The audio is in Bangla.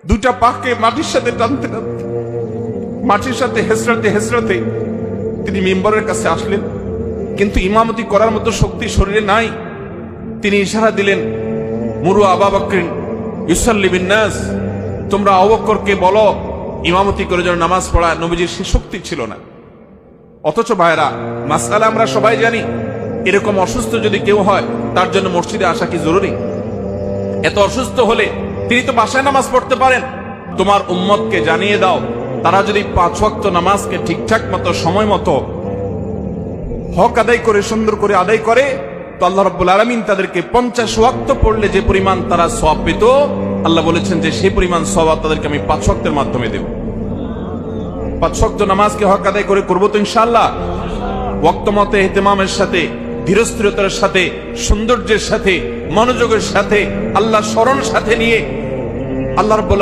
দুটা পাকে মাটির সাথে টানতে টানতে, মাটির সাথে হেসরাতে হেসরাতে তিনি মিম্বরের কাছে আসলেন, কিন্তু ইমামতি করার মতো শক্তি শরীরে নাই। তিনি ইশারা দিলেন, মুরু আবু বকর ইউসাল্লি বিন নাস, তোমরা আবু বকরকে বলো ইমামতি করে যেন নামাজ পড়া। নবীজির সে শক্তি ছিল না। অথচ ভাইরা, মাসআলা আমরা সবাই জানি, এরকম অসুস্থ যদি কেউ হয় তার জন্য মসজিদে আসা কি জরুরি? এত অসুস্থ হলে তিনি তো বাসায় নামাজ পড়তে পারেন। তোমার উম্মতকে জানিয়ে দাও, তারা যদি 5 ওয়াক্ত নামাজকে ঠিকঠাক মতো সময় মতো হক আদায় করে সুন্দর করে আদায় করে, তো আল্লাহ রাব্বুল আলামিন তাদেরকে 50 ওয়াক্ত পড়লে যে পরিমাণ তারা সওয়াব পেত, আল্লাহ বলেছেন যে সেই পরিমাণ সওয়াব তাদেরকে আমি 5 ওয়াক্তের মাধ্যমে দেব। 5 ওয়াক্ত নামাজকে হক আদায় করে করবো তো ইনশাআল্লাহ। ওয়াক্ত মতে ইহতিমামের সাথে, ধীরস্থিরতার সাথে, সৌন্দর্যের সাথে, মনোযোগের সাথে, আল্লাহ স্মরণ সাথে নিয়ে আল্লাহ রাব্বুল